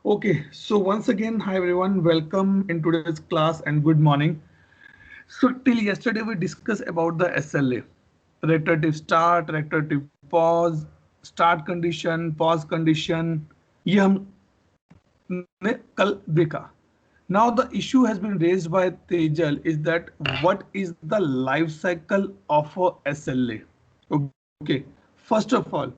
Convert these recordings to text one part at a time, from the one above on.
Okay, so once again, hi everyone, welcome in today's class and good morning. So till yesterday we discussed about the SLA, reiterative start, reiterative pause, start condition, pause condition. ये हमने कल देखा. Now the issue has been raised by Tejal is that what is the life cycle of a SLA? Okay, first of all,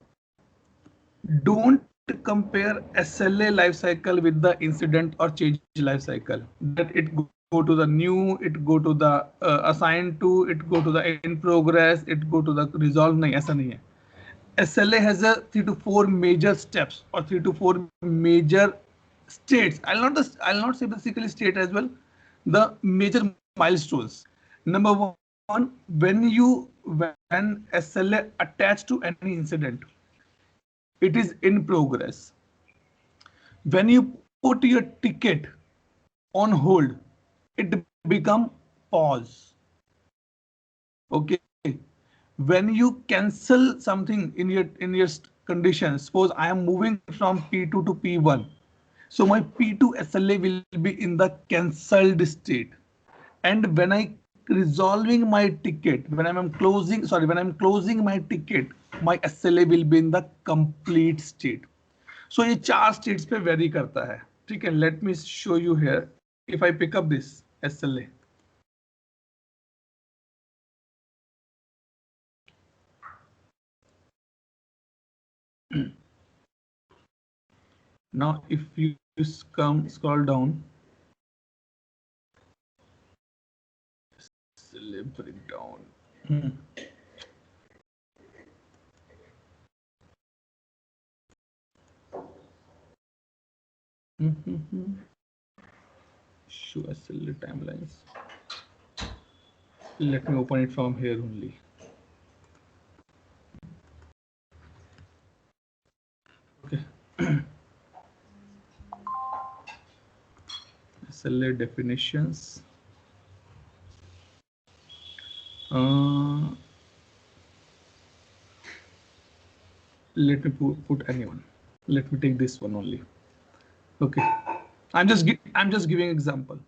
don't compare SLA life cycle with the incident or change life cycle. That it go to the new, it go to the assigned to, it go to the in progress, it go to the resolve. नहीं, ऐसा नहीं है. SLA has a 3 to 4 major steps or 3 to 4 major states. I'll not say basically state as well. The major milestones. Number one, when SLA attached to any incident, it is in progress. When you put your ticket on hold, it become pause. Okay. When you cancel something in your condition, suppose I am moving from P2 to P1, so my P2 SLA will be in the cancelled state. And when I resolving my ticket, when I'm closing my ticket, my SLA will be in the complete state. So ये 4 states पे vary करता है. ठीक है, let me show you here. If I pick up this SLA, now if you come scroll down, SLA breakdown. Show SLA timelines. Let me open it from here only. Okay. SLA definitions. Let me put anyone. Let me take this one only. Okay. I'm just giving example.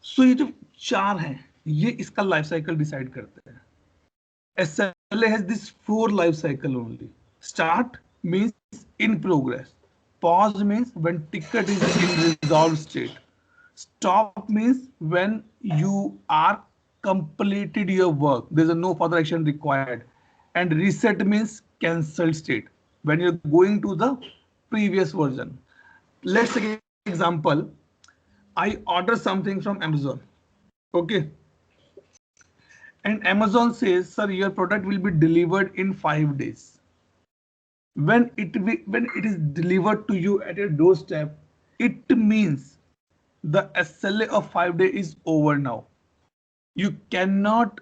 So ये जो 4 हैं, ये इसका life cycle decide करते हैं. SLA has this 4 life cycle only. Start means in progress. Pause means when ticket is in resolved state. Stop means when you are completed your work. There is no further action required. And reset means cancel state. When you're going to the previous version. Let's take an example. I order something from Amazon. Okay. And Amazon says, sir, your product will be delivered in 5 days. When it is delivered to you at your doorstep, it means the SLA of 5 days is over now. You cannot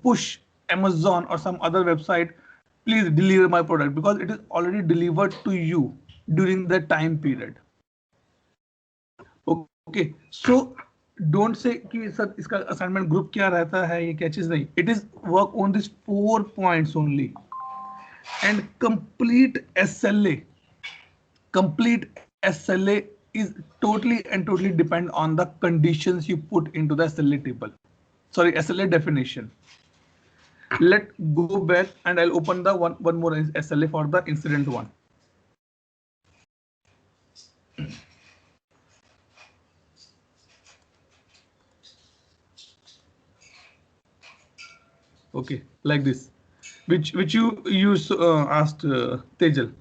push Amazon or some other website, please deliver my product, because it is already delivered to you during the time period. Okay, so don't say कि sir इसका assignment group क्या रहता है, ये क्या चीज नहीं. It is work on these 4 points only. And complete SLA is totally depend on the conditions you put into the SLA table. Sorry, SLA definition. Let's go back and I'll open the one more SLA for the incident one. Okay, like this, which you asked Tejal.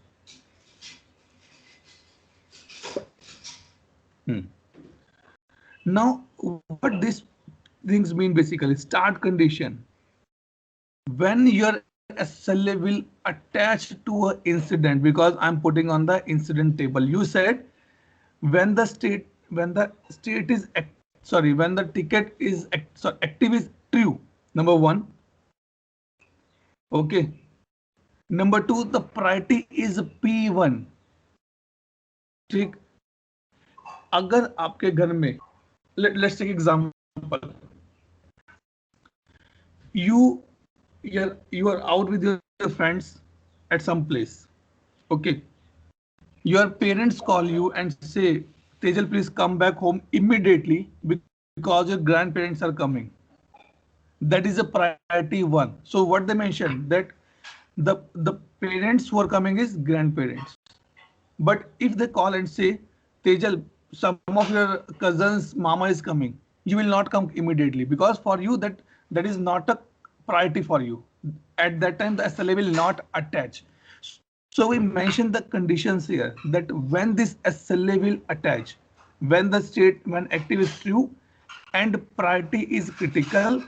Now, what these things mean basically? Start condition. When your SLA will attach to an incident, because I'm putting on the incident table. You said when the state is when the ticket is active is true. Number one. Okay. Number two, the priority is P1. ठीक. अगर आपके घर में, let's take example, you are out with your friends at some place. Okay. Your parents call you and say, Tejal, please come back home immediately because your grandparents are coming. That is a priority one. So what they mentioned that the parents who are coming is grandparents. But if they call and say, Tejal, some of your cousins mama is coming, you will not come immediately because for you that is not a priority for you. At that time the SLA will not attach. So we mentioned the conditions here that when this SLA will attach, when active is true and priority is critical,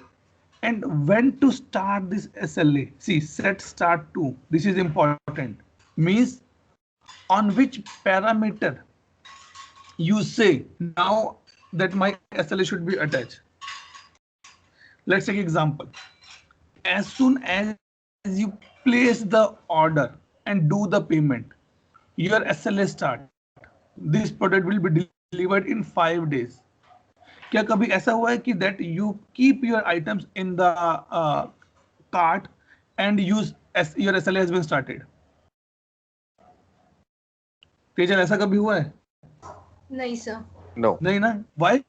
and when to start this SLA. See, set start to. This is important. Means on which parameter you say now that my SLA should be attached. Let's take example. As soon as you place the order and do the payment, your SLA start. This product will be delivered in 5 days. क्या कभी ऐसा हुआ है कि that you keep your items in the cart and your SLA has been started? Tejal ऐसा कभी हुआ है? नहीं सर. No. नहीं ना? Why?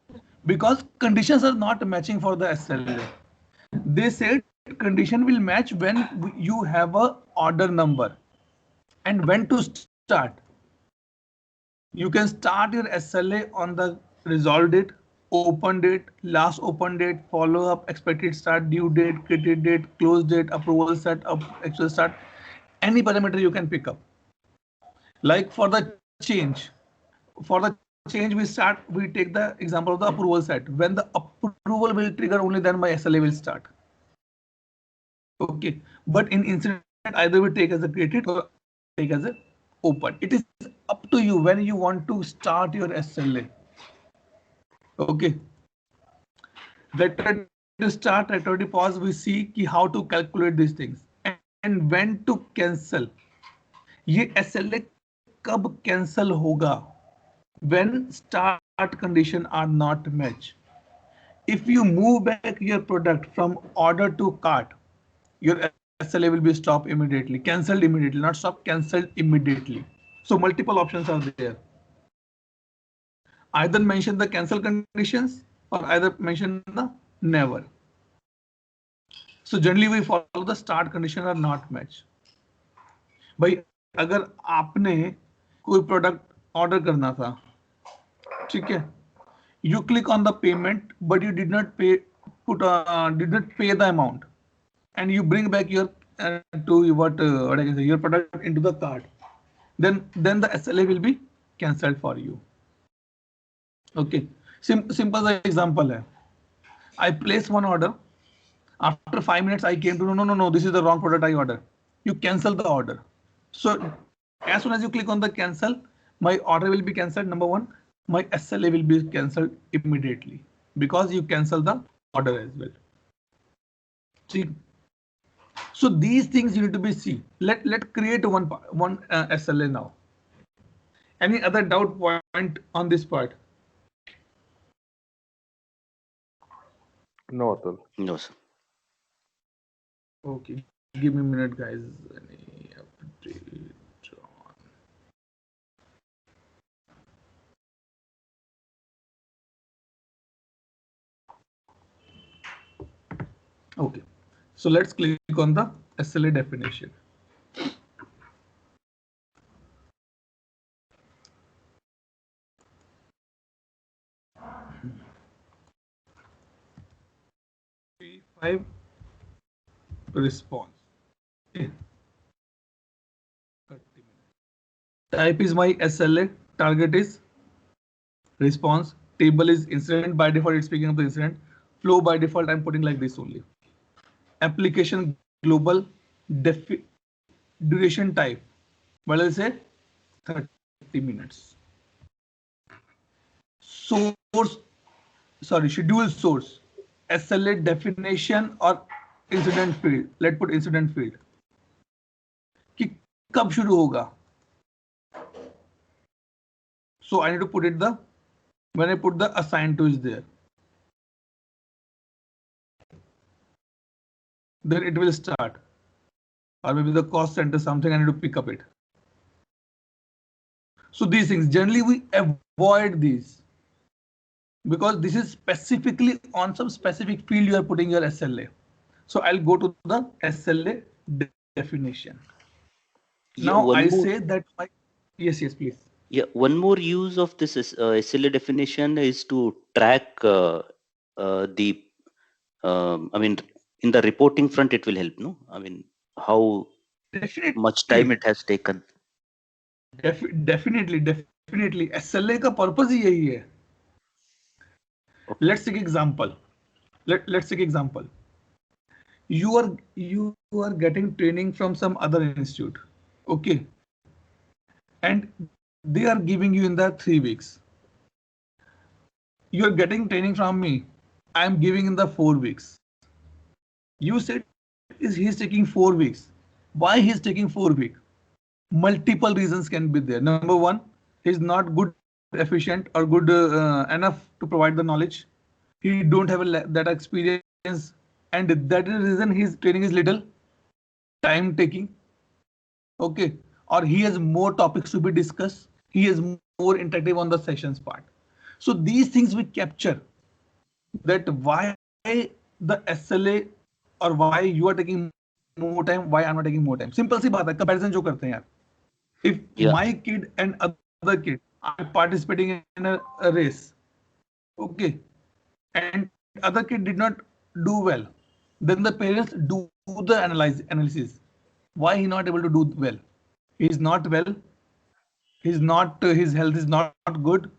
Because conditions are not matching for the SLA. They said condition will match when you have a order number and when to start. You can start your SLA on the resolve date, open date, last open date, follow up, expected start, due date, credit date, close date, approval set, actual start. Any parameter you can pick up. Like for the change, we take the example of the approval set. When the approval will trigger, only then my SLA will start. Okay, but in incident either we take as a created or take as a open. It is up to you when you want to start your SLA. Okay, ready to start, ready to pause. We see कि how to calculate these things and when to cancel. ये SLA कब cancel होगा? When start condition are not matched. If you move back your product from order to cart, your SLA will be stopped immediately, cancelled immediately, not stopped, cancelled immediately. So multiple options are there. Either mention the cancel conditions or either mention the never. So generally we follow the start condition are not matched. भाई अगर आपने कोई product order करना था, ठीक है, you click on the payment but you did not pay the amount and you bring back your what I can say, your product into the cart, then the SLA will be cancelled for you. Okay, simple example है. I placed one order. After 5 minutes, I came to know, no, this is the wrong product I ordered. You cancel the order. So as soon as you click on the cancel, my order will be cancelled. Number one, my SLA will be cancelled immediately because you cancel the order as well. See, so these things you need to be see. Let create one SLA now. Any other doubt point on this part? No, Atul. No, sir. Okay, give me a minute, guys. Any update on? Okay, so let's click on the SLA definition. P5 response. Okay. 30 minutes. Type is my SLA. Target is response. Table is incident. By default, it's speaking of the incident. Flow by default, I'm putting like this only. Application global duration type. What will I say? 30 minutes. Source, sorry, schedule source. SLA definition or incident field. Let's put incident field. कि कब शुरू होगा? So I need to put it when I put the assigned to is there. Then it will start. Or maybe the cost center, something I need to pick up it. So these things, generally we avoid these because this is specifically on some specific field you are putting your SLA. So I'll go to the SLA definition. Now Yeah, I one say more. that my, yes, yes, please. Yeah, one more use of this is, SLA definition is to track the. I mean, in the reporting front, it will help. No, I mean, how much Definitely, time it has taken. definitely SLA का purpose ही यही है. Let's take example. Let's take example. You are getting training from some other institute, okay, and they are giving you in the 3 weeks. You are getting training from me. I am giving in the 4 weeks. You said is he's taking 4 weeks. Why he's taking 4 weeks? Multiple reasons can be there. Number one, he's not good, efficient, or good enough to provide the knowledge. He don't have that experience, and that is the reason his training is little time taking. Okay, or he has more topics to be discussed. He is more interactive on the sessions part. So these things we capture, that why the SLA or why you are taking more time, why I'm not taking more time. Simple सी बात है, comparison जो करते हैं यार. If my Yeah, kid and other kid are participating in a race, okay, and other kid did not do well, then the parents do the analysis. Why he not able to do well? He is not well. His health is not good.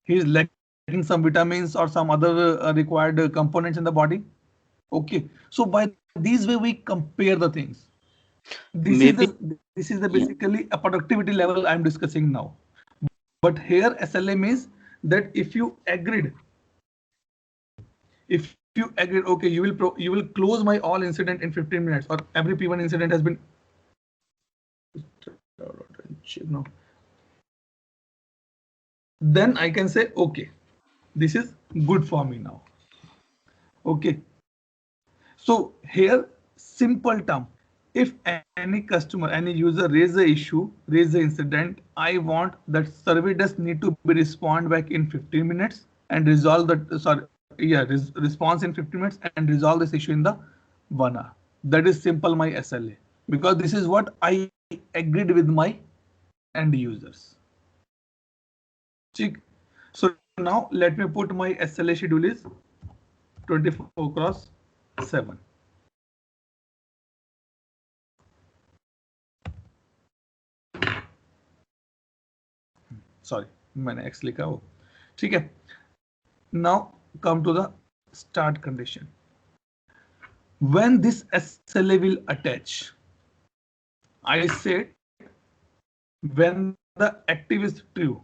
He is lacking some vitamins or some other required components in the body. Okay, so by these way we compare the things. This is maybe. basically a Yeah, productivity level I'm discussing now. But here SLA means that if you agreed, okay, you will close my all incident in 15 minutes, or every P1 incident has been. No. Then I can say, okay, this is good for me now. Okay. So here, simple term. If any customer, any user raise the issue, raise the incident, I want that survey does need to be respond back in 15 minutes and resolve the, sorry, yeah, response in 15 minutes and resolve this issue in the 1 hour. That is simple my SLA, because this is what I agreed with my end users. ठीक. So now let me put my SLA schedule is 24 cross 7. Sorry, मैंने x लिखा वो. ठीक है. Now come to the start condition. When this SLA will attach, I said when the active is true.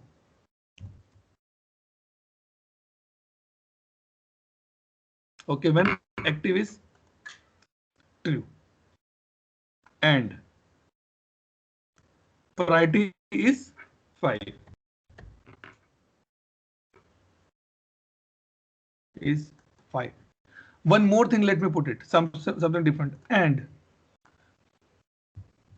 Okay, when active is true and priority is 5, is 5. One more thing, let me put it something different. And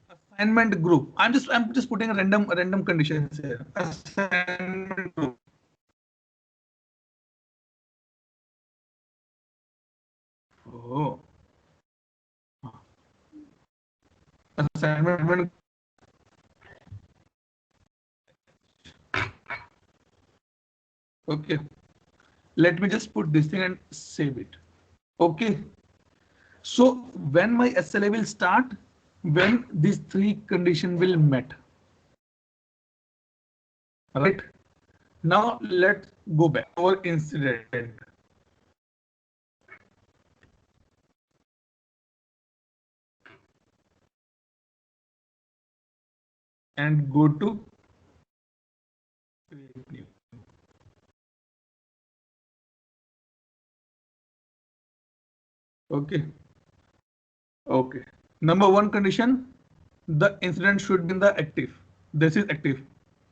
assignment group. I'm just putting a random conditions here. Assignment group. Oh, assignment. Okay. Let me just put this thing and save it. Okay. So when my SLA will start, when these three conditions will met. Right. Now let's go back to our incident. And go to create new. Okay. Okay. Number one condition, the incident should be in the active. This is active.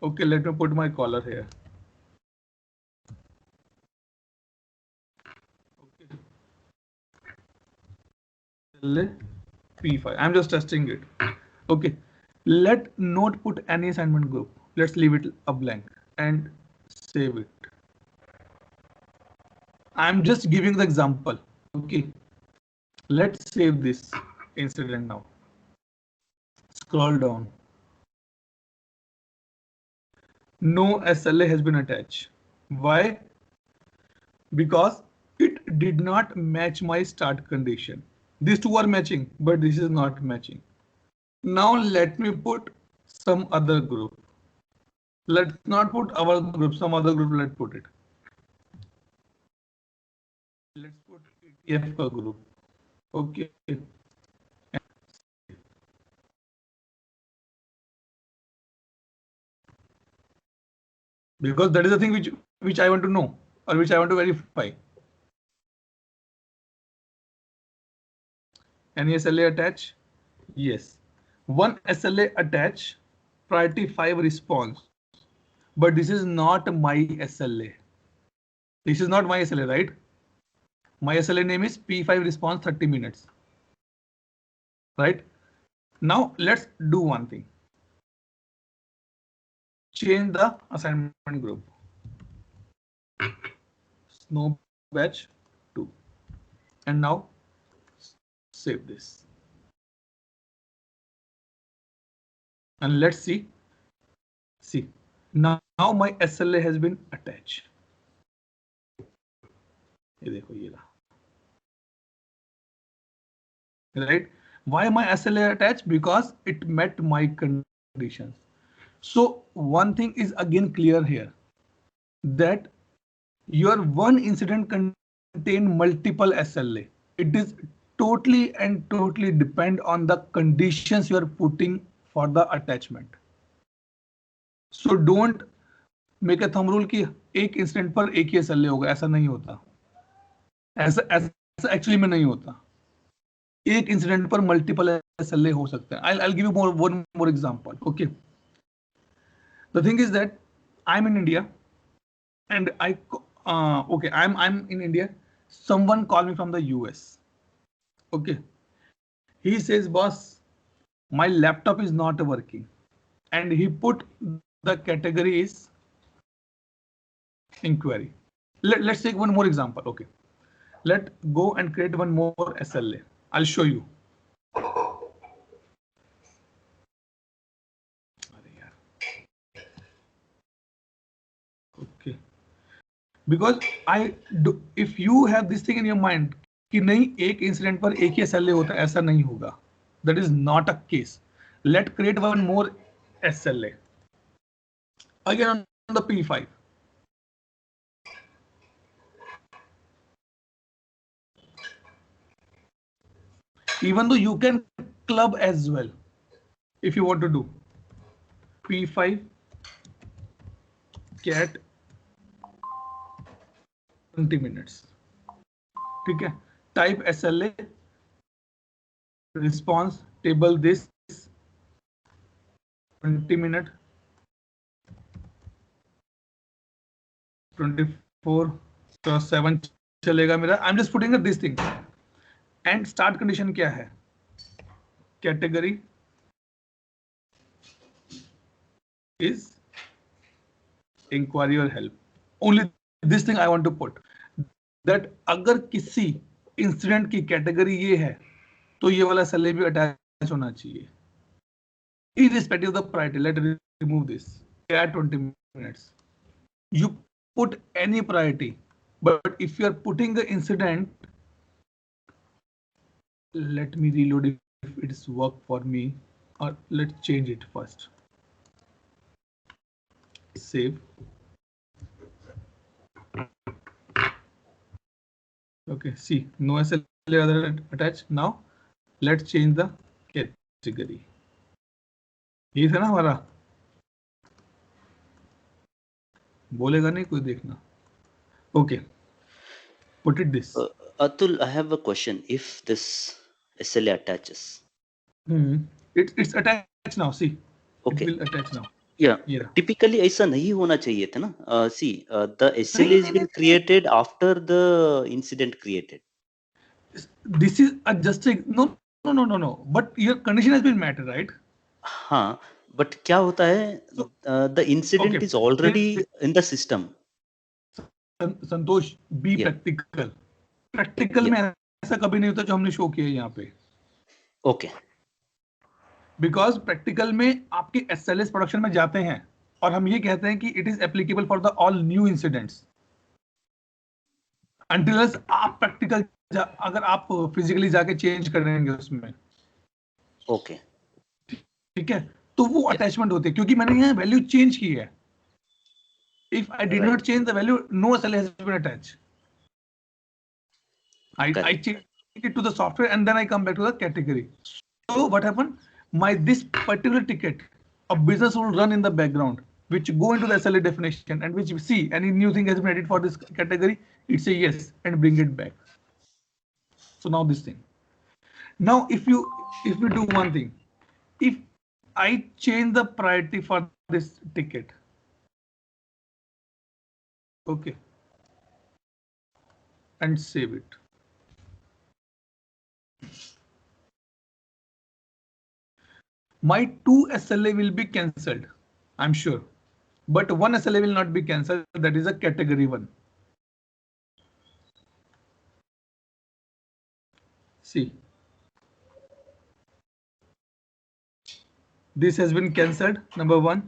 Okay, let me put my collar here. Okay. P5. I'm just testing it. Okay. Let not put any assignment group. let's leave it a blank and save it. I'm just giving the example. Okay, let's save this incident now. Scroll down. No SLA has been attached. Why? Because it did not match my start condition. These two are matching, but this is not matching. Now let me put some other group. Let's not put our group, some other group, let's put it. Let's put ETF ka group. Okay. Because that is the thing which I want to know or which I want to verify. Any SLA attach? Yes. One SLA attach, priority 5 response. But this is not my SLA. This is not my SLA, right? My SLA name is P5 response 30 minutes. Right? Now let's do one thing. Change the assignment group. Snow batch 2. And now save this. And let's see. See, now my SLA has been attached. ये देखो ये रहा. Right? Why my SLA attached? Because it met my conditions. So one thing is again clear here, that your one incident contain multiple SLA. It is totally and totally depend on the conditions you are putting for the attachment. So don't make a thumb rule कि एक incident पर एक ही SLA होगा. ऐसा नहीं होता. ऐसा actually में नहीं होता. एक इंसिडेंट पर मल्टीपल SLA हो सकते हैं. I'll give you one more example. Okay. The thing is that I'm in India, and I'm in India. Someone called me from the US. Okay. He says, boss, my laptop is not working, and he put the category is inquiry. Let's take one more example. Okay. Let's go and create one more SLA. I'll show you. Okay. Because if you have this thing in your mind कि नहीं एक incident पर एक ही SLA होता है, ऐसा नहीं होगा. That is not a case. Let's create one more SLA. Again on the P5. Even though you can club as well, if you want to do P5 cat 20 minutes. ठीक है. Type SLA response table this 20 minute 24/7 चलेगा मेरा. I'm just putting this thing. And start condition क्या है? Category is inquiry or help. Only this thing I want to put. That अगर किसी incident की category ये है तो ये वाला SLA भी अटैच होना चाहिए. Irrespective of the priority, let's remove this. At 20 minutes. You put any priority, but if you are putting the incident, let me reload if it's work for me, or let's change it first. Save. Okay, see, no SLA other attached. Now let's change the category. ये था ना हमारा. बोलेगा नहीं कोई, देखना. Okay, put it this. Atul, I have a question. If this SLA attaches, It's attached now. See, okay, it will attach now. yeah. Typically ऐसा नहीं होना चाहिए था ना. See, the SLA has been created after the incident created. This is just a no. But your condition has been met, right? हाँ, But क्या होता है? So, The incident okay, is already in the system. Santosh, बी Yeah. Practical. Practical में Yeah. ऐसा कभी नहीं होता जो हमने शो किया है यहाँ पे. Okay. बिकॉज प्रैक्टिकल में आपके एसएलएस प्रोडक्शन में जाते हैं और हम ये कहते हैं कि it is applicable for the all new incidents. Until आप प्रैक्टिकल अगर आप फिजिकली जाके चेंज करेंगे उसमें. Okay. ठीक है, तो वो Yeah. अटैचमेंट होते हैं क्योंकि मैंने यहाँ वैल्यू चेंज की है. If I did Right. Not change the value, no SLA has been attached. I Correct. change it to the software and then I come back to the category. So what happened? This particular ticket, a business will run in the background, which go into the SLA definition and which see any new thing has been added for this category. It say yes and bring it back. So now this thing. Now if you do one thing, if I change the priority for this ticket, okay, and save it. My 2 SLA will be cancelled, I'm sure, but 1 SLA will not be cancelled. That is a category 1. See, this has been cancelled, number 1.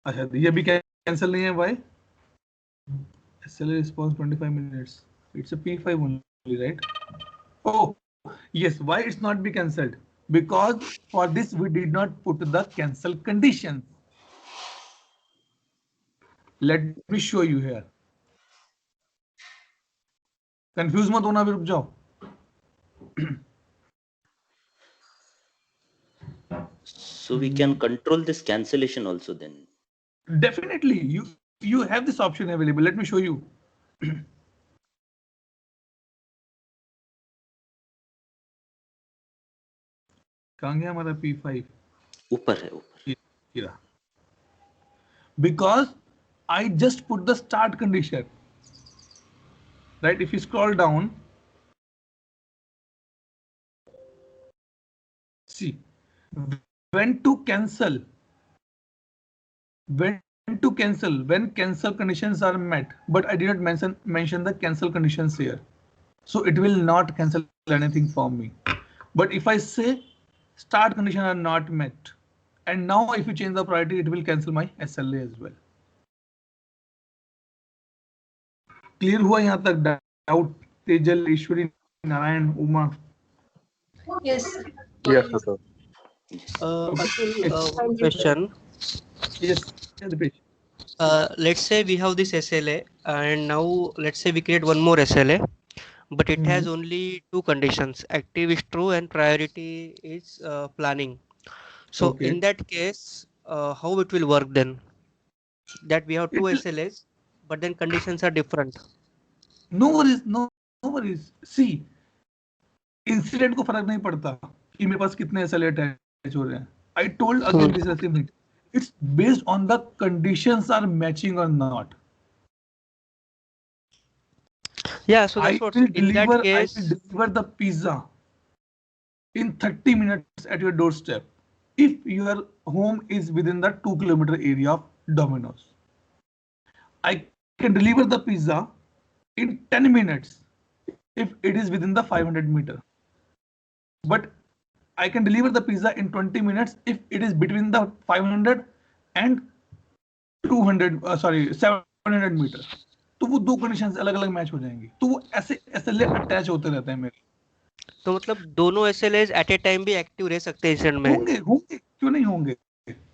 अच्छा, ये भी cancel नहीं है. Why? SLA response 25 minutes. It's a P5 only, right? Oh, yes. Why it's not be cancelled? Because for this we did not put the cancel conditions. Let me show you here. Confuse मत होना, भी रुक जाओ. So we can control this cancellation also then. Definitely, you have this option available. Let me show you. कहाँ गया हमारा P5? ऊपर है, ऊपर. Yeah. Because I just put the start condition. Right? If you scroll down, see when to cancel. When cancel conditions are met, but I did not mention the cancel conditions here, so it will not cancel anything for me. But if I say start condition are not met, and now if you change the priority, it will cancel my SLA as well. Clear हुआ यहाँ तक? Doubt? Tejal, Ishwari, Narayan, Uma? Yes. Yes, sir. One question. Yes, Dipesh. Let's say we have this SLA, and now let's say we create one more SLA, but it has only 2 conditions: active is true and priority is planning. So Okay. in that case, how it will work then? That we have 2 SLAs, but then conditions are different. No worries, no worries. See, incident को फर्क नहीं पड़ता कि मेरे पास कितने SLA attach हो रहे हैं. I told again this is the same thing. It's based on the conditions are matching or not. Yeah, so that's what in that I case. will deliver the pizza in 30 minutes at your doorstep if your home is within the 2-kilometer area of Domino's. I can deliver the pizza in 10 minutes if it is within the 500 meter. But I can deliver the pizza in 20 minutes if it is between the 500 and 700 metre. तो वो 2 conditions अलग अलग match हो जाएंगी. तो वो ऐसे SLA attach होते रहते हैं मेरे. तो मतलब दोनों SLAs एट ए टाइम भी एक्टिव रह सकते हैं इंसिडेंट में? होंगे, क्यों नहीं होंगे?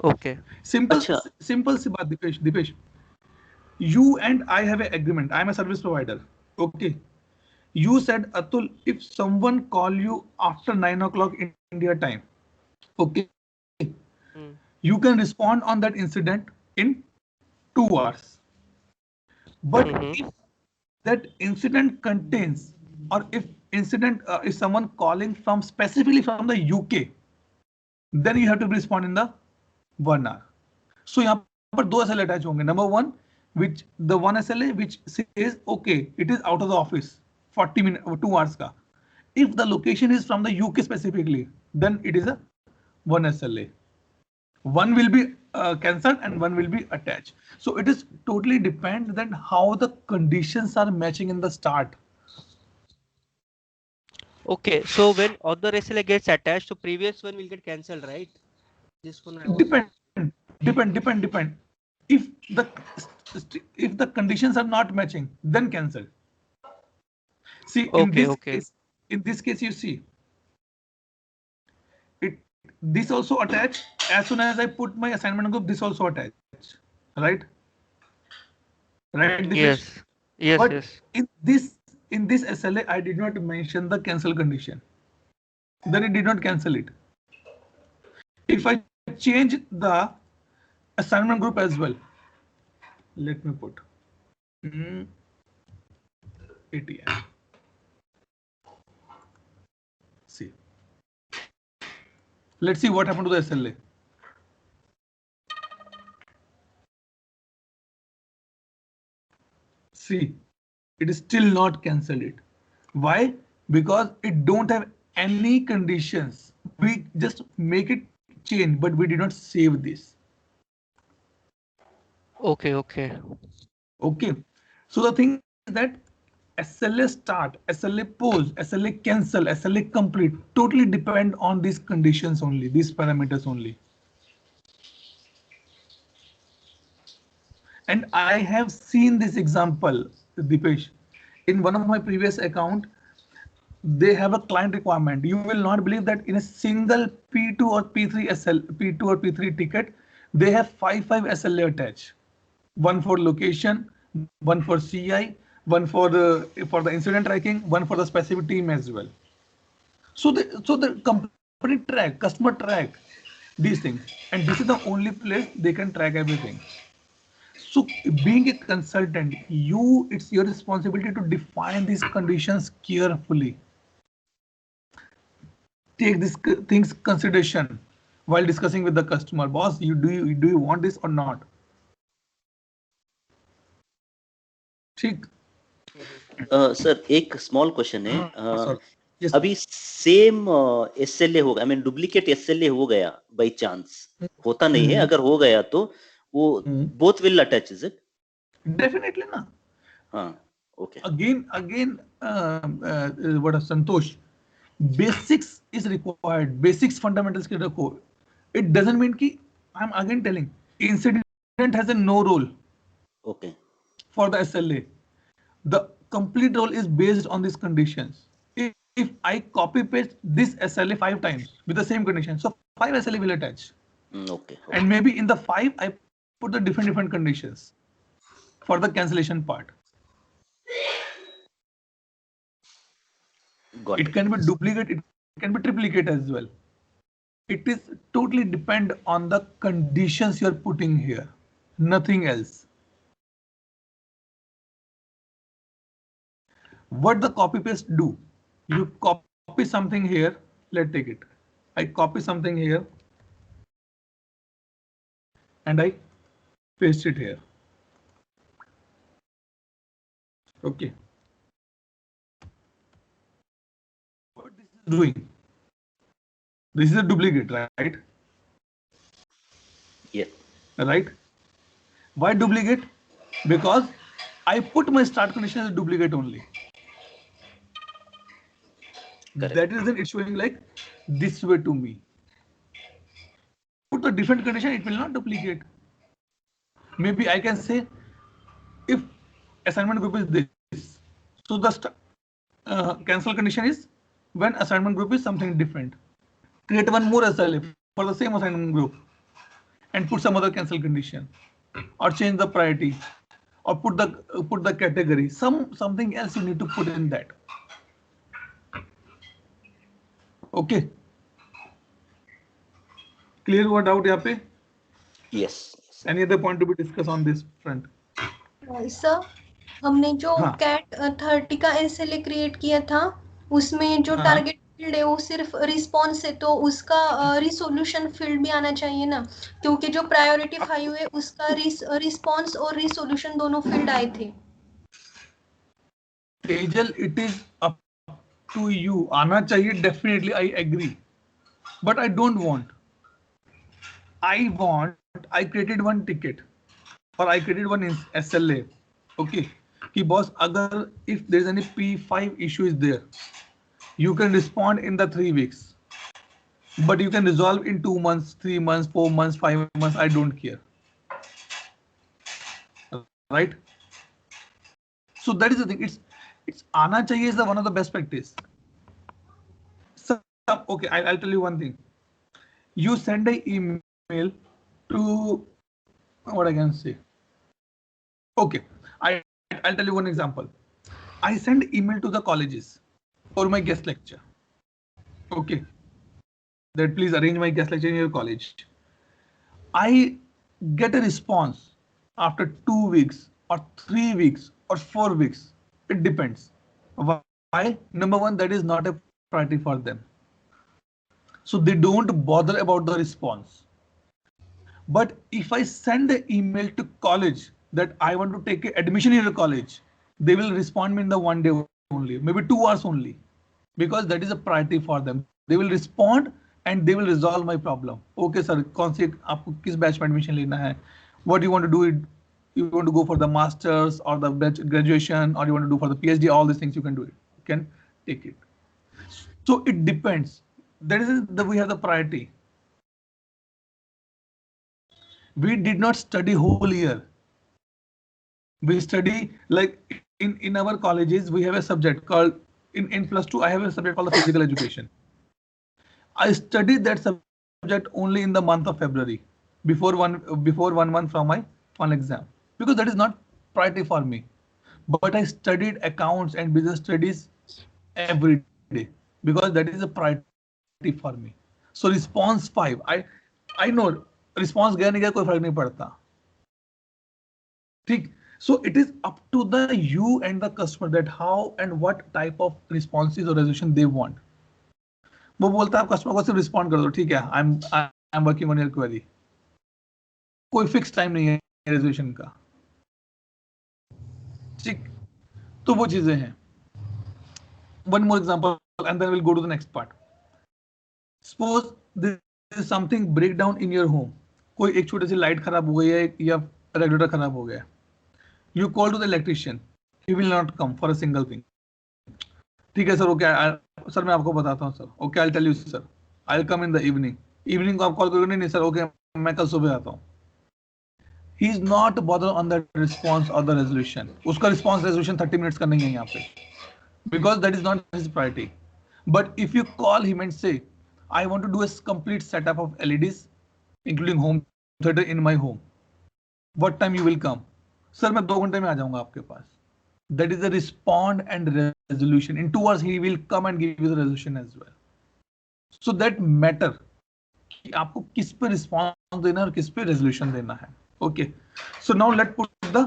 ओके. सिंपल सी बात. Dipesh, you and I have an agreement. I am a service provider. Okay. You said, Atul, if someone call you after 9 o'clock India time, okay, you can respond on that incident in 2 hours. But if that incident contains, or if is someone calling from specifically from the UK, then you have to respond in the 1 hour. So यहाँ पर 2 SLA attach होंगे. Number 1, which the 1 SLA which says, okay, it is out of the office 40 minutes or 2 hours का. If the location is from the UK specifically, then it is a 1 SLA. One will be cancelled and one will be attached. So it is totally depend that how the conditions are matching in the start. Okay, so when other SLA gets attached, so previous one will get cancelled, right? This one I was. Depend. If the conditions are not matching, then cancel. See, Okay. In this case, you see, this also attached. As soon as I put my assignment group, this also attached, right? Right, Dipesh? Yes. Yes. But Yes. in this SLA, I did not mention the cancel condition. Then it did not cancel it. If I change the assignment group as well, let me put ATM. See, let's see what happened to the SLA. See, it is still not cancelled it. Why? Because it don't have any conditions. We just make it change, but we did not save this. Okay. Okay. So the thing is that SLA start, SLA pause, SLA cancel, SLA complete totally depend on these conditions only, these parameters only. And I have seen this example, Dipesh, in one of my previous account. They have a client requirement. You will not believe that in a single P2 or P2 or P3 ticket, they have five SLA attached. One for location, one for CI, one for the incident tracking, one for the specific team as well. So the company track, customer track these things, and this is the only place they can track everything. So being a consultant, it's your responsibility to define these conditions carefully. Take these things consideration while discussing with the customer. Boss, do you want this or not? ठीक. Sir एक small question है Yes. अभी same SLA होगा I mean duplicate SLA हो गया by chance होता नहीं है अगर हो गया तो वो both will attach is it Definitely ना. हाँ okay Again what Santosh, basics is required, basics fundamentals के रखो. It doesn't mean कि I'm again telling incident has a no role okay for the SLA. The complete role is based on these conditions. If I copy paste this SLA 5 times with the same condition, so 5 SLA will attach. Okay. And maybe in the 5 I put the different conditions for the cancellation part. Got it can be duplicate, it can be triplicate as well. It is totally depend on the conditions you are putting here, nothing else. What the copy paste do? You copy something here. Let's take it. I copy something here and I paste it here. Okay. What this is doing? This is a duplicate, right? Yeah. Right? Why duplicate? Because I put my start condition as a duplicate only. Correct. That is then it's showing like this way to me. Put a different condition, it will not duplicate. Maybe I can say if assignment group is this, so the cancel condition is when assignment group is something different. Create one more SLA for the same assignment group and put some other cancel condition, or change the priority, or put the category. Something else you need to put in that. Okay. Clear what out यहाँ पे? Yes. Any other point to be discussed on this front? Sir हमने जो cat 30 का SLA create किया था उसमें जो target field है वो सिर्फ रिस्पॉन्स है, तो उसका रिसोल्यूशन फील्ड भी आना चाहिए ना, क्योंकि जो प्रायोरिटी 5 है उसका रिस्पॉन्स और रिसोल्यूशन दोनों फील्ड आए थे. Tejal, it is up to you. आना चाहिए, definitely I agree, but I don't want. I created one ticket or I created one SLA. Okay, कि boss, अगर if there is any P5 issue is there, you can respond in the 3 weeks, but you can resolve in 2 months, 3 months, 4 months, 5 months. I don't care. Right? So that is the thing. It's आना चाहिए is the one of the best practice. So, okay, I'll tell you one thing. You send an email to, what I can say. Okay, I'll tell you one example. I send email to the colleges for my guest lecture. Okay, that please arrange my guest lecture in your college. I get a response after 2 weeks or 3 weeks or 4 weeks. It depends. Why? Number one, that is not a priority for them. So they don't bother about the response. But if I send an email to college that I want to take admission in your college, they will respond me in the 1 day only, maybe 2 hours only, because that is a priority for them. They will respond and they will resolve my problem. Okay sir, कौन से आपको किस batch में admission लेना है? What you want to do? You want to go for the masters or the graduation, or you want to do for the PhD? All these things you can do it. You can take it. So it depends. That is we have the priority. We did not study whole year. We study like in our colleges. We have a subject called in +2. I have a subject called the physical education. I studied that subject only in the month of February, before one month from my final exam, because that is not priority for me. But I studied accounts and business studies every day because that is a priority for me. So response 5. I know response गया नहीं गया कोई फर्क नहीं पड़ता. ठीक. So it is up to the you and the customer that how and what type of responses or resolution they want. वो बोलता है आप कस्टमर को सिर्फ रिस्पॉन्ड कर दो, ठीक है, I am working on your query. कोई फिक्स टाइम नहीं है रेजोल्यूशन का. ठीक. तो वो चीजें हैं. One more example and then will go to the next part. Suppose this is something break down in your home. कोई एक छोटी सी लाइट खराब हो गई है या रेगुलेटर खराब हो गया. You call to the electrician, he will not come for a single thing. ठीक है सर, ओके सर मैं आपको बताता हूँ sir. Okay, I tell you sir, I will come in the evening. Evening को आप कॉल करोगे? नहीं सर, ओके मैं कल सुबह आता हूँ. He is not bother on the response और द रेजोल्यूशन. उसका रिस्पॉन्स रेजोल्यूशन 30 मिनट्स का नहीं है यहाँ पे, because that is not his priority. But if you call him and say I want to do a complete setup of LEDs including home theatre in my home, what time you will come? Sir मैं 2 घंटे में आ जाऊंगा आपके पास. That is the respond and resolution. In 2 hours he will come and give you the resolution as well. So that matter कि आपको किस पे response देना है और किस पे resolution देना है. Okay. So now let's put the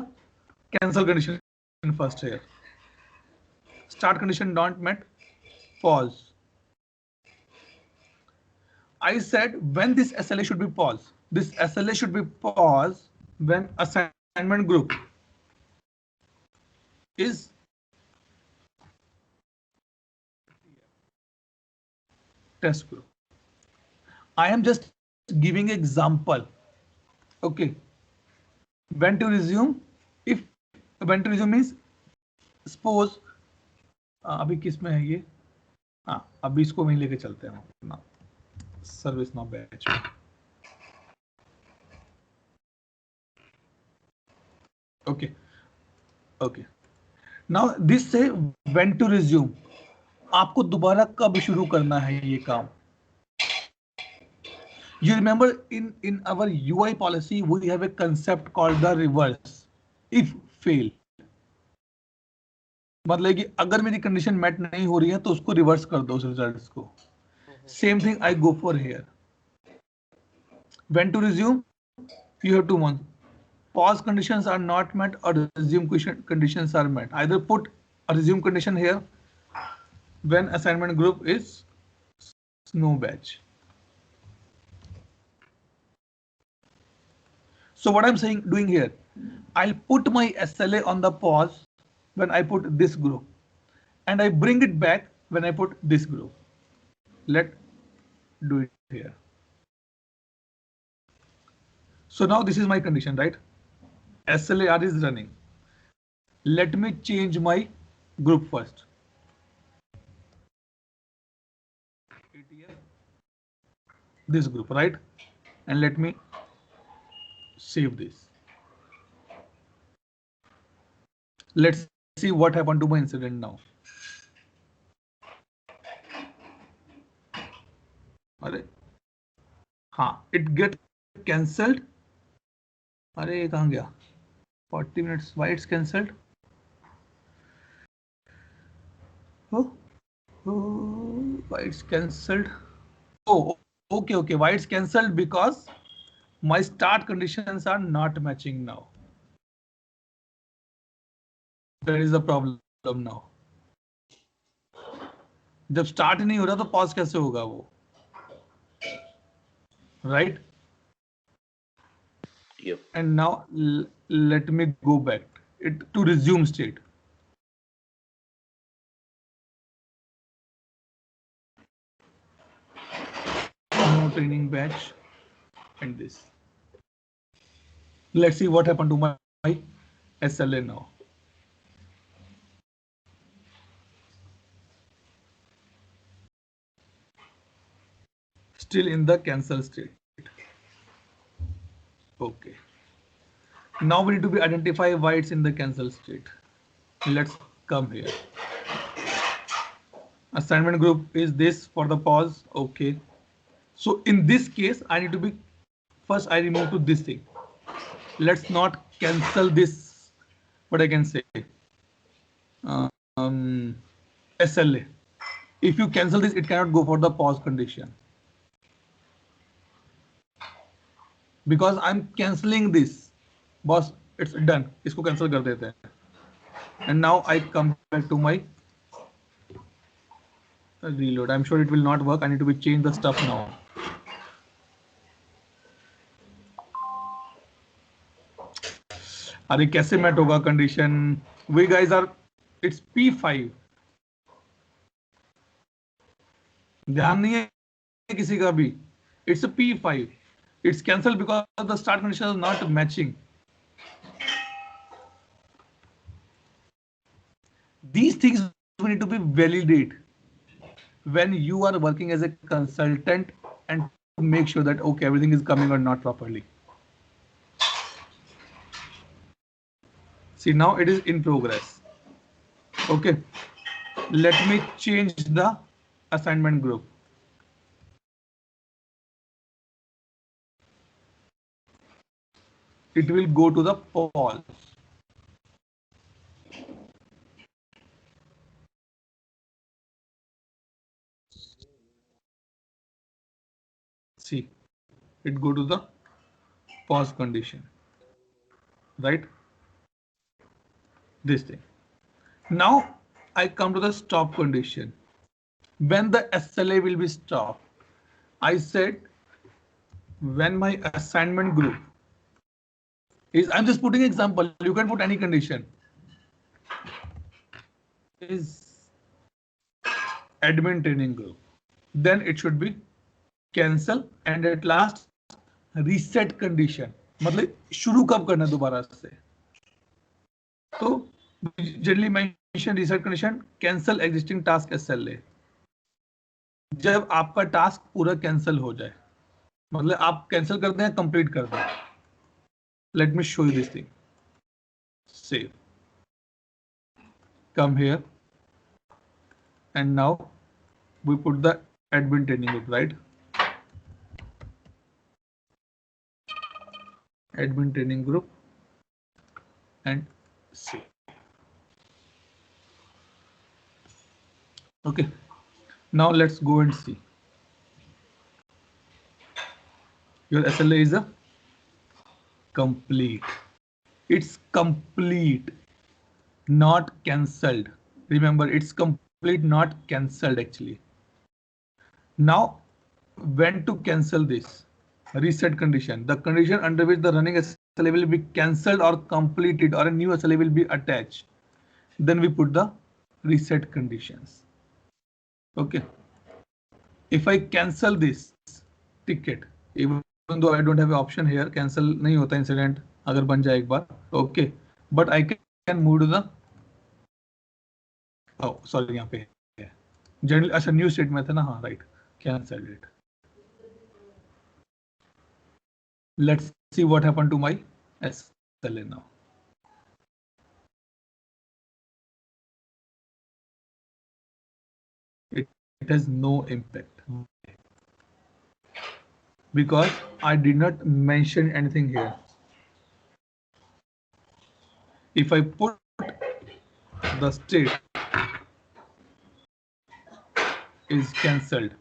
cancel condition in first here. Start condition not met. Pause. I said when this SLA should be paused. This SLA should be paused when assignment group is test group. I am just giving example. Okay. When to resume? If when to resume means suppose अभी किस में है ये? हाँ, अभी इसको वहीं लेके चलते हैं अपना service now batch. Okay. Okay. Now this say when to resume. आपको दोबारा कब शुरू करना है ये काम? You remember in our UI policy we have a concept called the reverse. If fail, मतलब कि अगर मेरी कंडीशन मेट नहीं हो रही है तो उसको रिवर्स कर दो उस रिजल्ट्स को. Same thing I go for here. When to resume? You have 2 months. Pause conditions are not met or resume conditions are met. Either put a resume condition here when assignment group is snow batch. So what I'm saying, doing here, I'll put my SLA on the pause when I put this group, and I bring it back when I put this group. Let's do it here. So now this is my condition, right? SLAR is running. Let me change my group first. This group, right? And let me save this. Let's see what happened to my incident now. अरे हाँ, it get cancelled. अरे ये कहाँ गया? 40 minutes. Why it's cancelled? Oh, why it's cancelled? Oh, okay. Why it's cancelled? Because my start conditions are not matching now. That is the problem now. जब start ही नहीं हो रहा तो pause कैसे होगा वो? Right? Yep. And now let me go back to resume state. No training batch and this. Let's see what happened to my SLA now. Still in the cancel state. Okay. Now we need to identify why it's in the cancel state. Let's come here. Assignment group is this for the pause. Okay. So in this case, I need to be first I remove to this thing. Let's not cancel this. What I can say. SLA. If you cancel this, it cannot go for the pause condition. Because I'm cancelling this. Boss, it's done. इसको cancel कर देते हैं. And now I come back to my reload. I'm sure it will not work. I need to be change the stuff now. अरे कैसे mat होगा condition? We guys are, it's P5. ध्यान नहीं है किसी का भी. It's a P5. It's cancelled because the start condition is not matching. These things we need to be validate when you are working as a consultant and make sure that okay, everything is coming or not properly. See, now it is in progress. Okay, let me change the assignment group. It will go to the pause. See, it go to the pause condition, right? This thing. Now I come to the stop condition. When the SLA will be stopped, I said when my assignment group is, I'm just putting example, you can put any condition, is admin training group, then it should be cancel and at last reset condition. मतलब शुरू कब करना दोबारा से? तो generally mention reset condition cancel existing task SLA. जब आपका task पूरा कैंसिल हो जाए, मतलब आप कैंसिल कर दें, कंप्लीट कर दें. Let me show you this thing. Save. Come here. And now we put the admin training group, right? Admin training group and save. Okay. Now let's go and see. Your SLA is a complete. It's complete, not cancelled. Remember, it's complete, not cancelled actually. Now, when to cancel this? Reset condition. The condition under which the running SLA will be cancelled or completed or a new SLA will be attached. Then we put the reset conditions. Okay. If I cancel this ticket, even even though I don't have an option here, cancel नहीं होता incident अगर बन जाए एक बार, okay, but I can move to the, oh sorry यहाँ पे है, generally अच्छा new state में था ना, हाँ right, cancel it. Let's see what happened to my SLA now. It has no impact because I did not mention anything here. If I put the state is cancelled,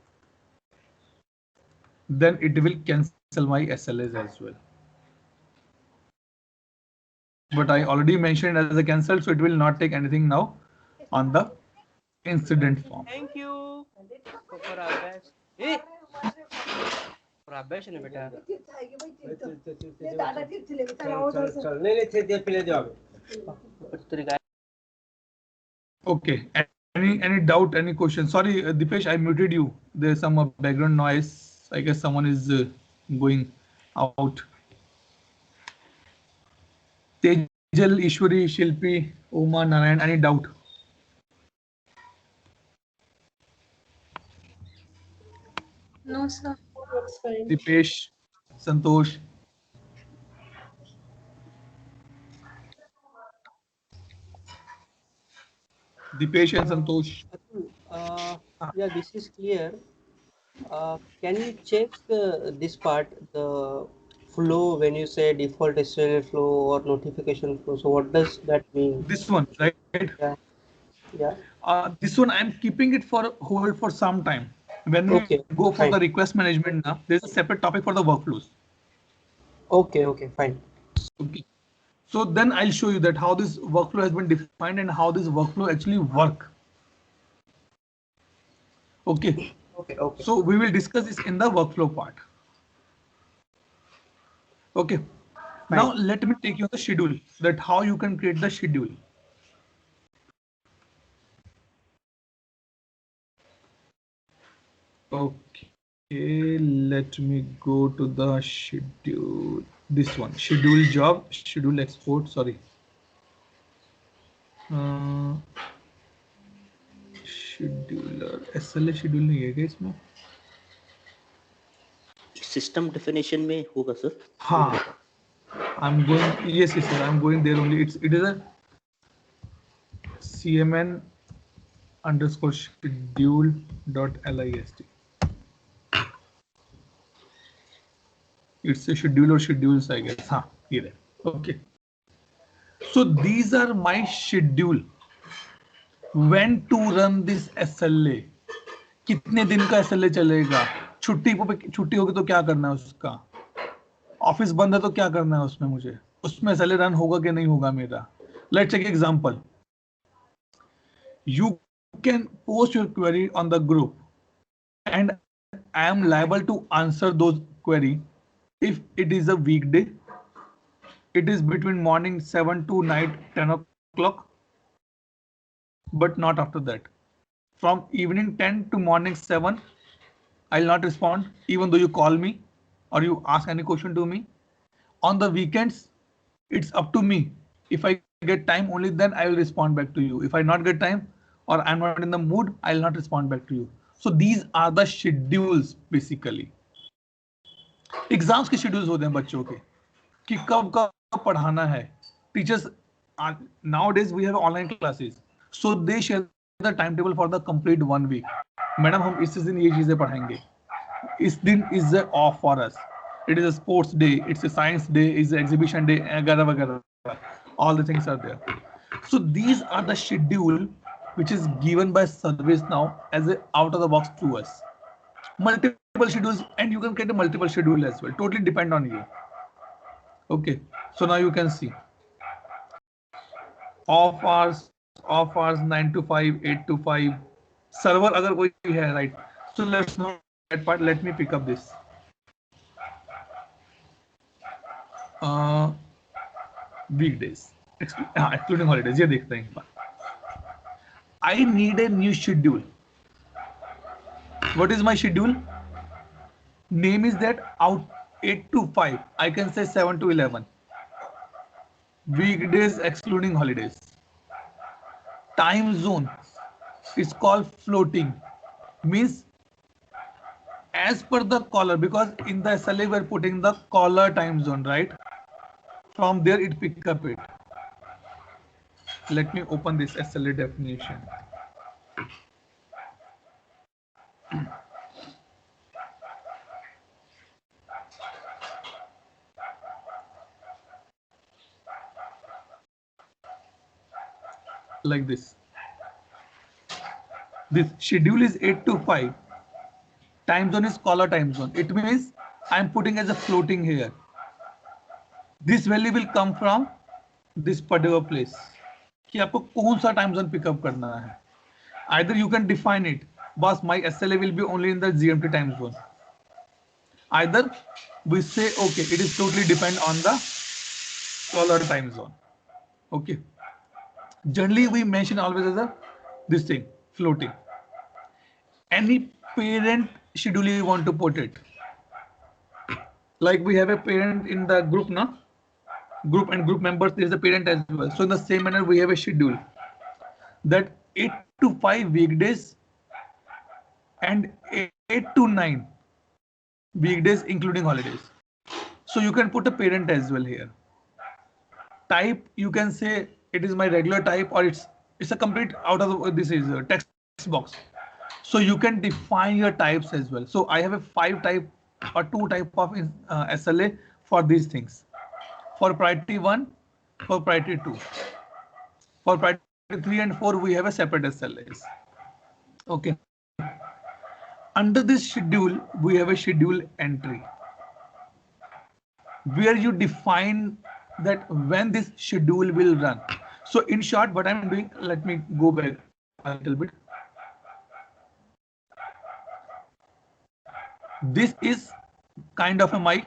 then it will cancel my SLAs as well. But I already mentioned as a cancelled, so it will not take anything now on the incident form. Thank you. Okay. Any doubt? Any question? Sorry, Dipesh, I muted you. There's some background noise. I guess someone is going out. Tejal, Ishwari, Shilpi, Uma, Narayan. Any doubt? No, sir. Dipesh, Santosh. Dipesh and Santosh. Yeah, this is clear. Can you check this part, the flow, when you say default SLA flow or notification flow? So what does that mean? This one, right? Yeah. Yeah. This one I'm keeping it for hold for some time. When we go for fine. the request management now, there's a separate topic for the workflows. Okay, fine. Okay. So then I'll show you that how this workflow has been defined and how this workflow actually work. Okay. Okay. So we will discuss this in the workflow part. Okay. Fine. Now let me take you on the schedule, that how you can create the schedule. Okay, let me go to the schedule. This one, schedule job, schedule export, sorry. Scheduler, SLA schedule नहीं है क्या इसमें? System definition में होगा sir. हाँ, I'm going, yes sir, I'm going there only. It is a CMN underscore schedule dot list. It's a schedule or schedules, I guess. हाँ, here. Okay. So these are my schedule. When to run this SLA? कितने दिन का SLA चलेगा? छुट्टी होगी तो क्या करना है उसका? ऑफिस बंद है तो क्या करना है उसमें मुझे? उसमें SLA रन होगा कि नहीं होगा मेरा? Let's take example. You can post your query on the group, and I am liable to answer those query if it is a weekday. It is between morning 7 to night 10 o'clock, but not after that. From evening 10 to morning 7, I'll not respond even though you call me or you ask any question to me. On the weekends, it's up to me. If I get time, only then I will respond back to you. If I not get time or I'm not in the mood, I'll not respond back to you. So these are the schedules basically. Exams के schedules होते हैं बच्चों के कि कब कब पढ़ाना है. Teachers nowadays we have online classes, so they share the timetable for the complete 1 week. Madam हम इस दिन ये चीजें पढ़ाएंगे. इस दिन is the off for us. It is a sports day, it's a science day, it's an exhibition day, वगैरह. All the things are there. So these are the schedule which is given by ServiceNow as a out of the box to us. Multiple schedules, and you can create a multiple schedule as well. Totally depend on you. Okay, so now you can see off hours 9 to 5, 8 to 5. Server अगर कोई है, right? So let's know that part. Let me pick up this. Weekdays, excluding holidays. ये देखते हैं एक बार. I need a new schedule. What is my schedule? Name is that 8 to 5. I can say 7 to 11. Weekdays excluding holidays. Time zone is called floating. Means as per the caller, because in the SLA we're putting the caller time zone, right? From there it pick up it. Let me open this SLA definition. Like this. This schedule is 8 to 5. Time zone is caller time zone. It means I'm putting as a floating here. This value will come from this particular place. कि आपको कौन सा time zone pick up करना है. Either you can define it, but my SLA will be only in the GMT time zone. Either we say, okay, it is totally depend on the caller time zone. Okay. Generally, we mention always as a this thing floating. Any parent schedule you want to put it. Like we have a parent in the group, no? Group and group members, there is a parent as well. So in the same manner, we have a schedule that 8 to 5 weekdays and 8 to 9 weekdays including holidays. So you can put a parent as well here. Type, you can say it is my regular type, or it's a complete out of this is a text box. So you can define your types as well. So I have a 5 type or 2 type of SLA for these things. For priority 1, for priority 2. For priority 3 and 4, we have a separate SLAs. Okay. Under this schedule, we have a schedule entry where you define that when this schedule will run. So in short, what I'm doing, let me go back a little bit. This is kind of a my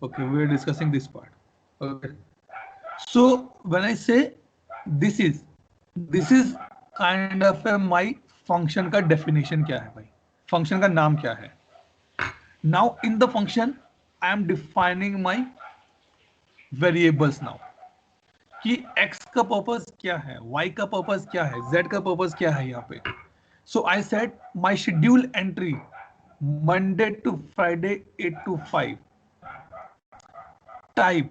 okay, we are discussing this part. Okay. So when I say this is kind of a my function का definition क्या है भाई? Function का नाम क्या है? Now in the function, I am defining my variables now. कि x का purpose क्या है, y का purpose क्या है, z का purpose क्या है यहाँ पे. So I said my schedule entry Monday to Friday 8 to 5. Type,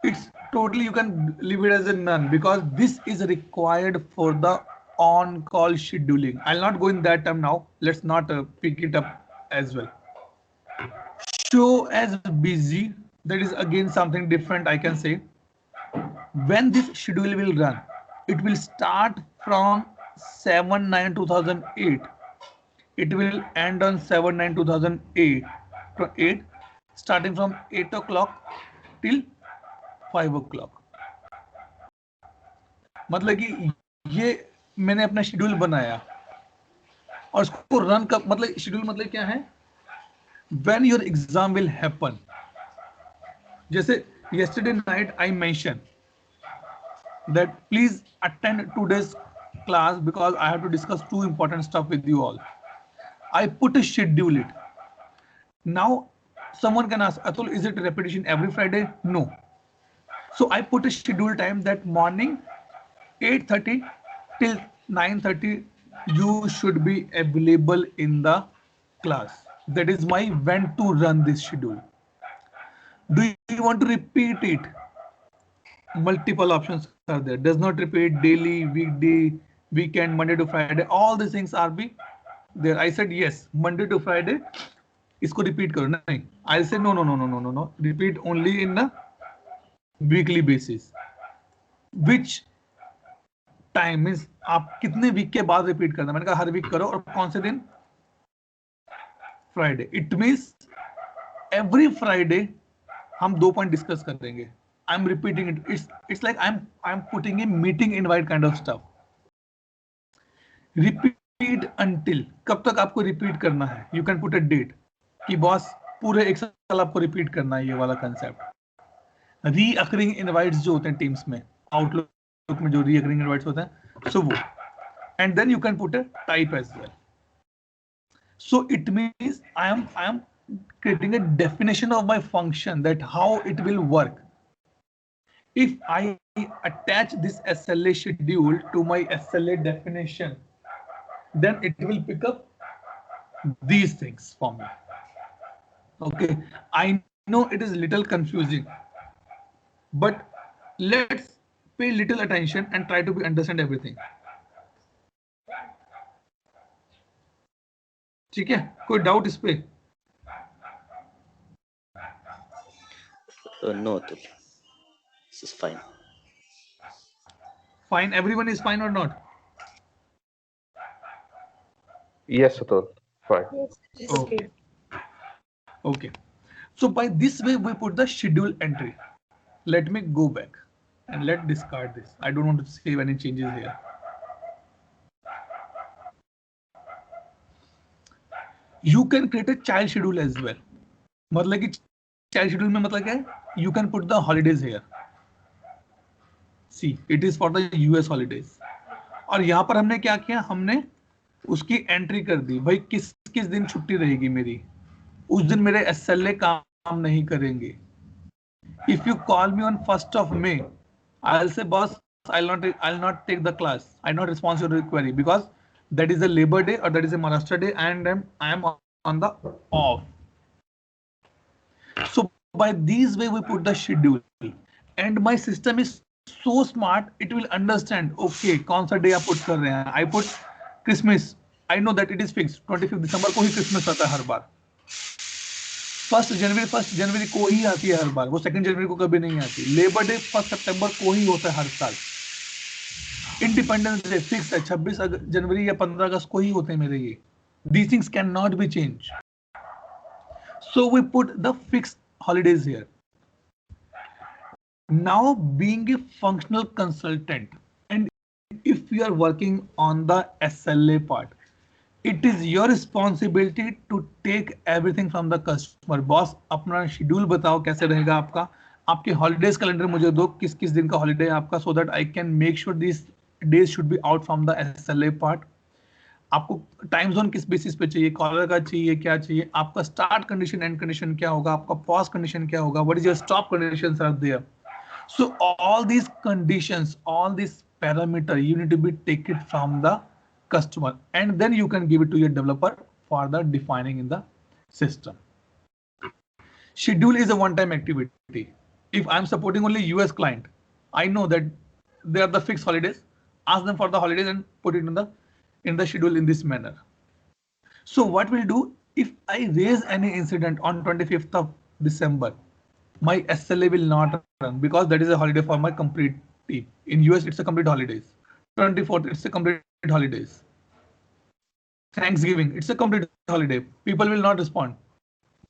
it's totally, you can leave it as a none because this is required for the on-call scheduling. I'll not go in that term now. Let's not pick it up as well. Show as busy, that is again something different. I can say when this schedule will run, it will start from 7/9/2008. It will end on 7/9/2008. Starting from 8 o'clock till 5 o'clock. मतलब कि ये मैंने अपना schedule बनाया और उसको run कर, मतलब शेड्यूल मतलब क्या है? When your exam will happen. जैसे yesterday night I mentioned that please attend today's class because I have to discuss 2 important stuff with you all. I put a schedule it. Now someone can ask, Atul, is it repetition every Friday? No. So I put a schedule time that morning 8:30 till 9:30 you should be available in the class. That is my when to run this schedule. Do you want to repeat it? Multiple options are there. Does not repeat daily, weekday, weekend, Monday to Friday. All these things are be there. I said yes, Monday to Friday. इसको repeat करो नहीं. I'll say no. Repeat only in a weekly basis. Which time is आप कितने week के बाद repeat करना? मैंने कहा हर वीक करो और कौन से दिन? Friday. It means every Friday हम 2 पॉइंट डिस्कस करेंगे. I'm repeating it. It's like I'm putting a meeting invite kind of stuff. Repeat until, कब तक आपको repeat करना है? You can put a date कि बॉस पूरे एक साल आपको repeat करना है ये वाला concept. Reoccurring invites जो होते हैं teams में, Outlook में जो reoccurring invites होते हैं, so वो. And then you can put a type as well. So it means I am creating a definition of my function, that how it will work. If I attach this SLA schedule to my SLA definition, then it will pick up these things for me. Okay, I know it is a little confusing, but let's pay little attention and try to understand everything. ठीक है, कोई doubt इस पे? No, Atul. This is fine. Fine, everyone is fine or not? Yes, Atul. Fine. Yes, Okay. Okay. So by this way we put the schedule entry. Let me go back and let's discard this. I don't want to save any changes here. You can create a child schedule as well. मतलब कि child schedule में मतलब क्या है? You can put the holidays here. See, it is for the US holidays. और यहाँ पर हमने क्या किया? हमने उसकी एंट्री कर दी. भाई किस किस दिन छुट्टी रहेगी मेरी? उस दिन मेरे SLA काम नहीं करेंगे. If you call me on 1st of May, I'll say, boss, I'll not take the class. I'll not respond to your query because that is a Labor Day or that is a Maharashtra Day, and I am on the off. So by these way we put the schedule, and my system is so smart, it will understand, okay, कौन सा day आप put कर रहे हैं? I put Christmas. I know that it is fixed. 25 December को ही Christmas आता है हर बार. 1st January को ही आती है हर बार. वो 2nd January को कभी नहीं आती. Labor Day 1st September को ही होता है हर साल. Independence Day fixed है 26 जनवरी या 15 अगस्त को ही होते हैं मेरे ये. These things cannot be changed. So we put the fixed holidays here. Now, being a functional consultant, and if you are working on the SLA part, it is your responsibility to take everything from the customer. Boss, अपना schedule बताओ कैसे रहेगा आपका, आपके holidays calendar मुझे दो, किस किस दिन का holiday है आपका, so that I can make sure these days should be out from the SLA part. आपको टाइम जोन किस बेसिस पे चाहिए, कॉलर का चाहिए, क्या चाहिए, आपका स्टार्ट कंडीशन, एंड कंडीशन क्या होगा, आपका पॉज कंडीशन क्या होगा, what is your stop conditions are there. So all these conditions, all these parameter, you need to be take it from the customer, and then you can give it to your developer for the defining in the system. Schedule is a one-time activity. If I'm supporting only US client, I know that they are the fixed holidays. Ask them for the holidays and put it in the schedule in this manner. So what we'll do, if I raise any incident on 25th of December, my SLA will not run because that is a holiday for my complete team. In US, it's a complete holidays. 24th, it's a complete holidays. Thanksgiving, it's a complete holiday. People will not respond.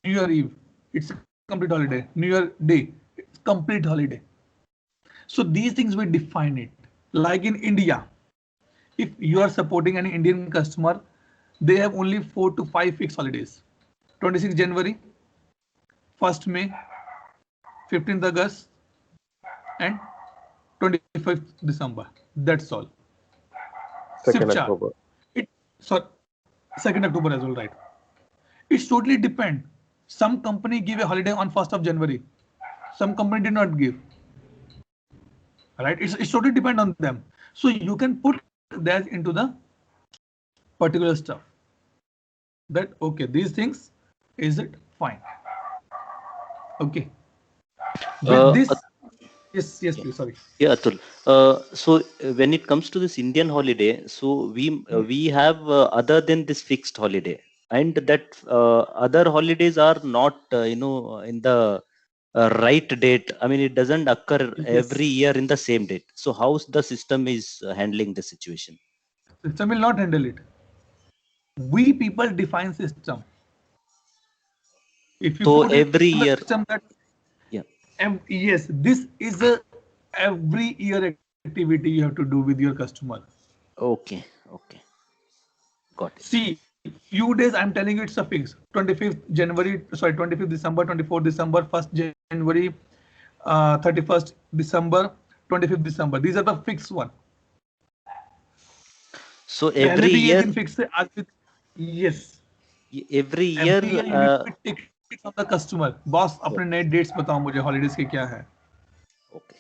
New Year Eve, it's a complete holiday. New Year Day, it's complete holiday. So these things we define it. Like in India, if you are supporting an Indian customer, they have only 4 to 5 fixed holidays. 26 January, 1st May, 15th August, and 25th December. That's all. 2nd Shift chart. October. Sorry, 2nd October as well, right? It's totally depend. Some company give a holiday on 1st of January. Some company did not give. Right? It's totally depend on them. So you can put that into the particular stuff. That okay, these things, is it fine? Okay. With this, yes, please, sorry. Yeah, Atul. So when it comes to this Indian holiday, so we have other than this fixed holiday, and that other holidays are not in the right date. I mean, it doesn't occur every year in the same date. So how the system is handling the situation? System will not handle it. We people define system. If you So put it every in the year, system that, yeah. Yes, this is a every year activity you have to do with your customer. Okay, okay, got it. See, few days I'm telling you it's a fix. 25th January, sorry, 25th December, 24th December, 1st January, 31st December, 25th December. These are the fixed one. So पहले every भी ये year, दिन fix है, आज भी yes. every year, Every year you need to take it from the customer. Boss, अपने नए dates बताओ मुझे holidays के क्या है. okay,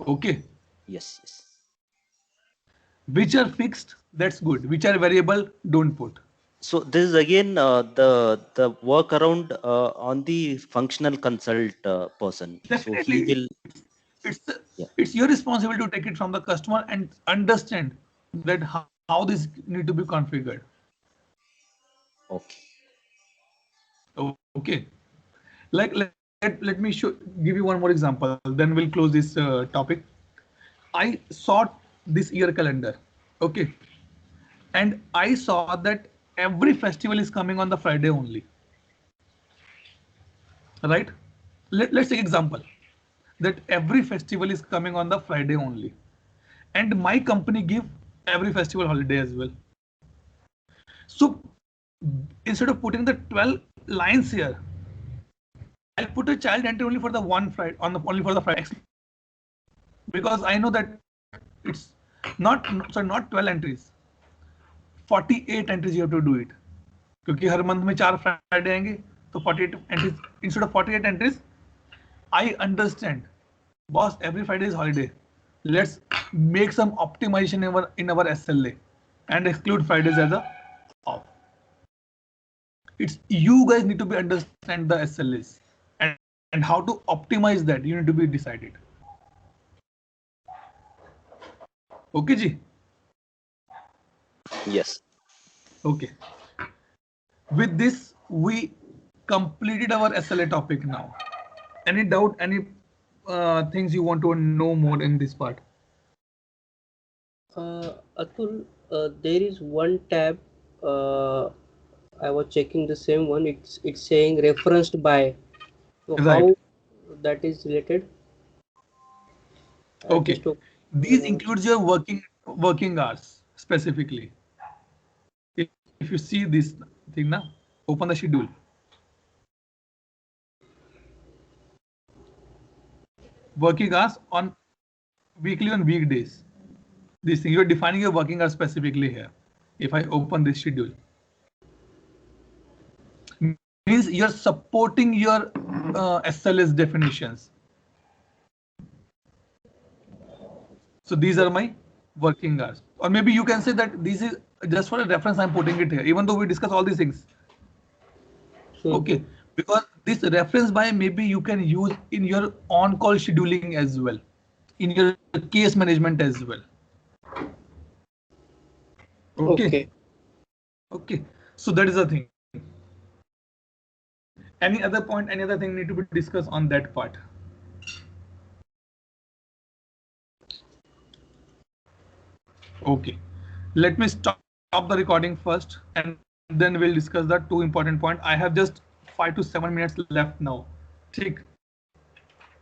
Okay. yes, yes. Which are fixed, that's good. Which are variable, don't put. So this is again the workaround on the functional consult person. So he Definitely, will, it's yeah, it's your responsibility to take it from the customer and understand that how this need to be configured. okay. Okay, like let me give you one more example. Then we'll close this topic. I saw this year calendar. Okay, and I saw that every festival is coming on the Friday only. Right? Let's take example that every festival is coming on the Friday only, and my company give every festival holiday as well. So instead of putting the 12 lines here, I'll put a child entry only for the one Friday only for the Friday, because I know that it's not 12 entries, 48 entries you have to do it. क्योंकि हर month में 4 Friday आएंगे तो 48 entries instead of 48 entries. I understand, boss, every Friday is holiday. Let's make some optimization in our SLA and exclude Fridays as a off. It's you guys need to be understand the SLAs and how to optimize that. You need to be decided. Okay, ji. Yes. Okay. With this, we completed our SLA topic now. Any doubt? Any things you want to know more in this part? Atul, there is one tab. I was checking the same one. It's saying referenced by. So Right. how that is related? Okay. These includes your working hours specifically. If you see this thing now, open the schedule. Working hours on weekly on weekdays. This thing, you're defining your working hours specifically here. If I open this schedule, means you're supporting your SLS definitions. So these are my working hours. Or maybe you can say that this is just for a reference, I'm putting it here, even though we discuss all these things. Okay, because this reference by maybe you can use in your on-call scheduling as well, in your case management as well. Okay. Okay. So that is the thing. Any other point, any other thing need to be discussed on that part? Okay. Let me stop the recording first and then we'll discuss the two important points. I have just 5 to 7 minutes left now. ठीक.